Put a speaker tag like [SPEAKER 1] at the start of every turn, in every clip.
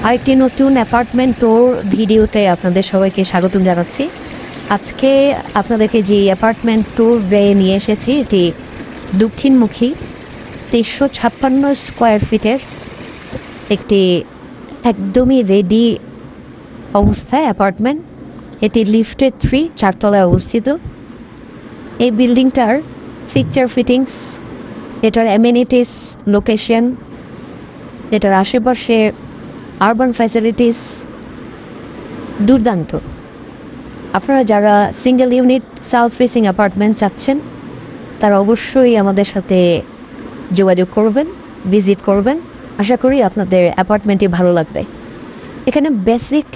[SPEAKER 1] আরেকটি নতুন apartment tour ভিডিওতে আপনাদের সবাইকে স্বাগতম জানাচ্ছি। আজকে আপনাদেরকে যে অ্যাপার্টমেন্ট ট্যুর নিয়ে এসেছি এটি দক্ষিণমুখী 356 স্কোয়ার ফিটের একটি একদমই রেডি অবস্থায় অ্যাপার্টমেন্ট। এটি লিফটেড 3 চারতলায় অবস্থিত। এই বিল্ডিংটার ফিকচার ফিটিংস, এটার অ্যামেনিটিস, লোকেশন, এটার আশেপাশে আরবান ফ্যাসিলিটিস দুর্দান্ত। আপনারা যারা single unit south facing apartment চাচ্ছেন তারা অবশ্যই আমাদের সাথে যোগাযোগ করবেন, ভিজিট করবেন। আশা করি আপনাদের অ্যাপার্টমেন্টটি ভালো লাগবে। এখানে বেসিক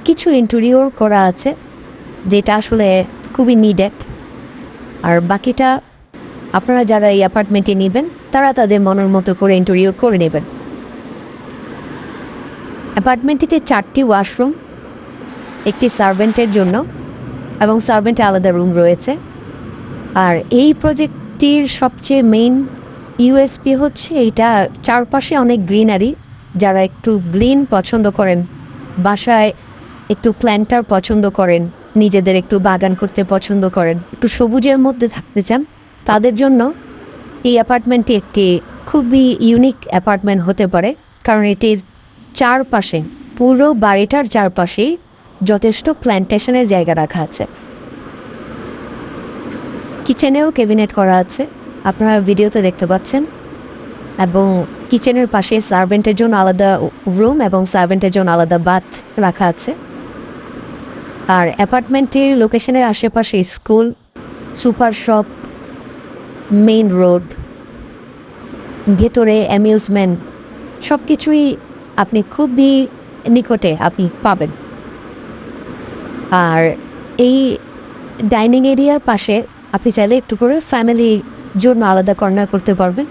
[SPEAKER 1] কিছু ইন্টেরিয়র করা আছে যেটা আসলে খুবই নিডেড, আর বাকিটা আপনারা যারা এই অ্যাপার্টমেন্টে নেবেন তারা তাদের মনের মতো করে ইন্টেরিয়র করে নেবেন। অ্যাপার্টমেন্টটিতে 4টি ওয়াশরুম, একটি সার্ভেন্টের জন্য এবং সার্ভেন্টের আলাদা রুম রয়েছে। আর এই প্রজেক্টটির সবচেয়ে মেইন ইউএসপি হচ্ছে এইটা চারপাশে অনেক গ্রিনারি। যারা একটু গ্রিন পছন্দ করেন, বাসায় একটু প্ল্যান্টার পছন্দ করেন, নিজেদের একটু বাগান করতে পছন্দ করেন, একটু সবুজের মধ্যে থাকতে চান, তাদের জন্য এই অ্যাপার্টমেন্টটি একটি খুবই ইউনিক অ্যাপার্টমেন্ট হতে পারে। কারণ এটির চারপাশে, পুরো বাড়িটার চারপাশেই যথেষ্ট প্ল্যান্টেশনের জায়গা রাখা আছে। কিচেনেও ক্যাবিনেট করা আছে, আপনারা ভিডিওতে দেখতে পাচ্ছেন। এবং কিচেনের পাশে সার্ভেন্টের জন্য আলাদা রুম এবং সার্ভেন্টের জন্য আলাদা বাথ রাখা আছে। আর অ্যাপার্টমেন্টের লোকেশনের আশেপাশে school, super shop, main road, ভেতরে অ্যামিউজমেন্ট, সব কিছুই আপনি খুবই নিকটে আপনি পাবেন। আর এই ডাইনিং এরিয়ার পাশে আপনি চাইলে একটু করে ফ্যামিলির জন্য আলাদা কর্নার করতে পারবেন।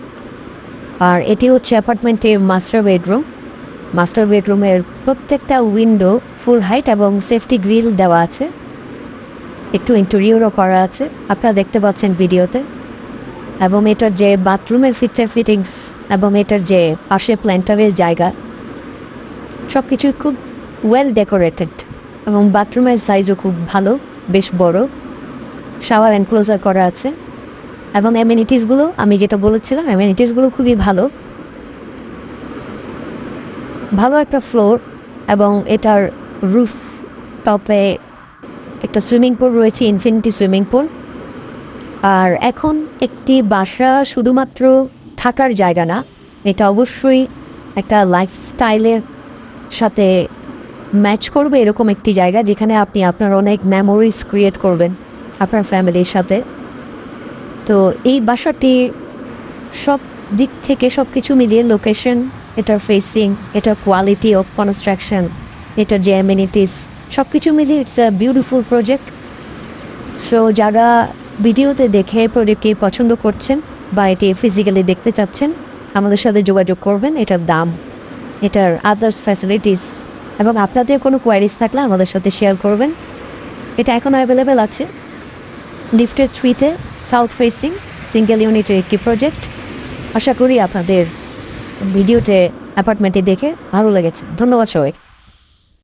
[SPEAKER 1] আর এটি হচ্ছে অ্যাপার্টমেন্টের মাস্টার বেডরুম। মাস্টার বেডরুমের প্রত্যেকটা উইন্ডো ফুল হাইট এবং সেফটি গ্রিল দেওয়া আছে, একটু ইন্টেরিয়রও করা আছে, আপনারা দেখতে পাচ্ছেন ভিডিওতে। এবং এটার যে বাথরুমের ফিচার ফিটিংস এবং এটার যে পাশে প্ল্যান্টারের জায়গা, সব কিছুই খুব ওয়েল ডেকোরেটেড এবং বাথরুমের সাইজও খুব ভালো, বেশ বড়। শাওয়ার এনক্লোজার করা আছে এবং অ্যামেনিটিসগুলো আমি যেটা বলেছিলাম, অ্যামেনিটিসগুলো খুবই ভালো। ভালো একটা ফ্লোর এবং এটার রুফ টপে একটা সুইমিং পুল রয়েছে, ইনফিনিটি সুইমিং পুল। আর এখন একটি বাসা শুধুমাত্র থাকার জায়গা না, এটা অবশ্যই একটা লাইফস্টাইলের সাথে ম্যাচ করবে এরকম একটি জায়গা যেখানে আপনি আপনার অনেক মেমোরিজ ক্রিয়েট করবেন আপনার ফ্যামিলির সাথে। তো এই বাসাটি সব দিক থেকে সব কিছু মিলিয়ে, লোকেশন, এটার ফেসিং, এটার কোয়ালিটি অফ কনস্ট্রাকশন, এটার যে অ্যামেনিটিস, সব কিছু মিলিয়ে it's a beautiful project. So যারা ভিডিওতে দেখে প্রজেক্টটি পছন্দ করছেন বা এটি ফিজিক্যালি দেখতে চাচ্ছেন, আমাদের সাথে যোগাযোগ করবেন। এটার দাম, এটার আদার্স ফ্যাসিলিটিস এবং আপনাদের কোনো কোয়ারিজ থাকলে আমাদের সাথে শেয়ার করবেন। এটা এখন অ্যাভেলেবেল আছে লিফটেড 3-তে সাউথ ফেসিং সিঙ্গেল ইউনিটের একটি প্রজেক্ট। আশা করি আপনাদের ভিডিওতে অ্যাপার্টমেন্টে দেখে ভালো লেগেছে। ধন্যবাদ সবাই।